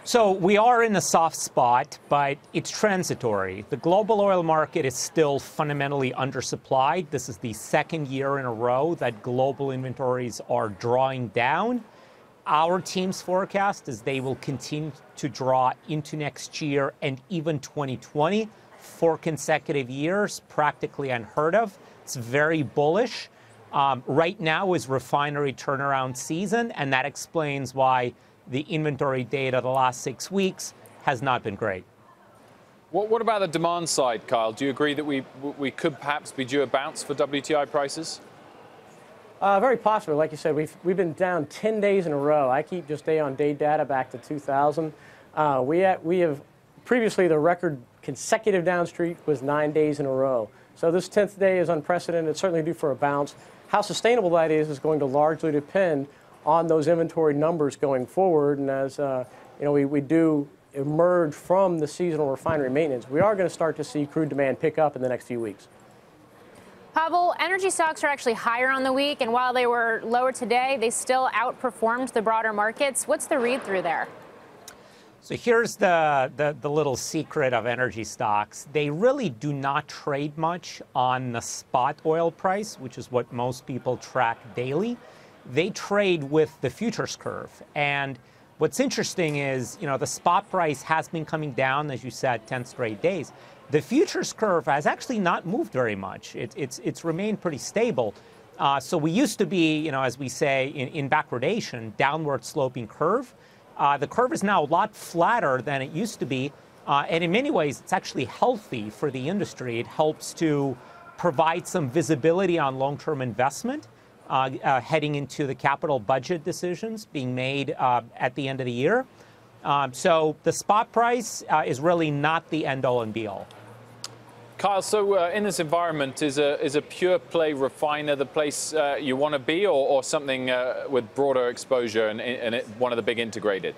So we are in a soft spot, but it's transitory. The global oil market is still fundamentally undersupplied. This is the second year in a row that global inventories are drawing down. Our team's forecast is they will continue to draw into next year and even 2020, 4 consecutive years, practically unheard of. It's very bullish. Right now is refinery turnaround season, and that explains why the inventory data the last 6 weeks has not been great. What about the demand side, Kyle? Do you agree that we could perhaps be due a bounce for WTI prices? Very possibly. Like you said, we've been down 10 days in a row. I keep just day-on-day data back to 2000. We have previously the record consecutive down streak was 9 days in a row. So this 10th day is unprecedented. It's certainly due for a bounce. How sustainable that is going to largely depend on those inventory numbers going forward. And as we do emerge from the seasonal refinery maintenance, we are going to start to see crude demand pick up in the next few weeks. Pavel, energy stocks are actually higher on the week, and while they were lower today, they still outperformed the broader markets. What's the read-through there? So here's the little secret of energy stocks. They really do not trade much on the spot oil price, which is what most people track daily. They trade with the futures curve. And what's interesting is, the spot price has been coming down, as you said, 10 straight days. The futures curve has actually not moved very much. It's remained pretty stable. So we used to be, as we say, in backwardation, downward sloping curve. The curve is now a lot flatter than it used to be. And in many ways, it's actually healthy for the industry. It helps to provide some visibility on long-term investment heading into the capital budget decisions being made at the end of the year. So the spot price is really not the end-all and be-all. Kyle, so in this environment, is a pure play refiner the place you want to be, or something with broader exposure and one of the big integrated?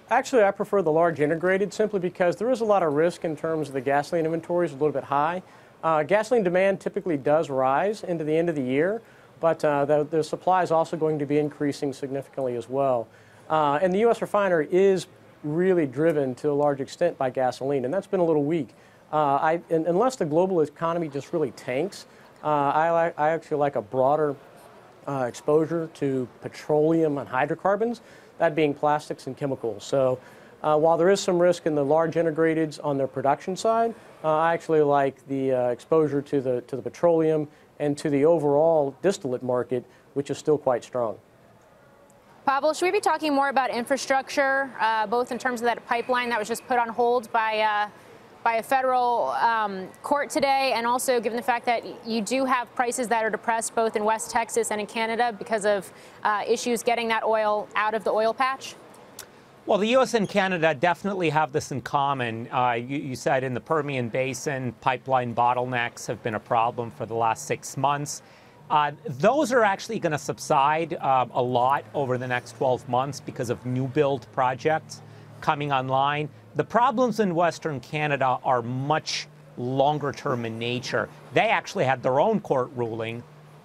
Actually, I prefer the large integrated simply because there is a lot of risk in terms of the gasoline inventories, a little bit high. Gasoline demand typically does rise into the end of the year, but the supply is also going to be increasing significantly as well. And the U.S. refiner is really driven to a large extent by gasoline, and that's been a little weak. Unless the global economy just really tanks, I actually like a broader exposure to petroleum and hydrocarbons, that being plastics and chemicals. So while there is some risk in the large integrateds on their production side, I actually like the exposure to the petroleum and to the overall distillate market, which is still quite strong. Pavel, should we be talking more about infrastructure, both in terms of that pipeline that was just put on hold by a federal court today, and also given the fact that you do have prices that are depressed both in West Texas and in Canada because of issues getting that oil out of the oil patch? Well, the U.S. and Canada definitely have this in common. You said in the Permian Basin, pipeline bottlenecks have been a problem for the last 6 months. Those are actually going to subside a lot over the next 12 months because of new build projects coming online. The problems in Western Canada are much longer term in nature. They actually had their own court ruling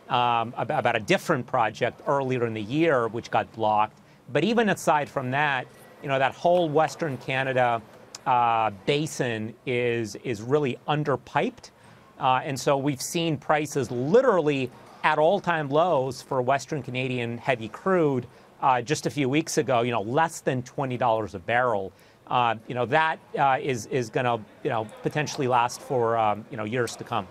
about a different project earlier in the year, which got blocked. But even aside from that, that whole Western Canada basin is really underpiped. And so we've seen prices literally at all-time lows for Western Canadian heavy crude just a few weeks ago, less than $20 a barrel. That is going to, potentially last for, years to come.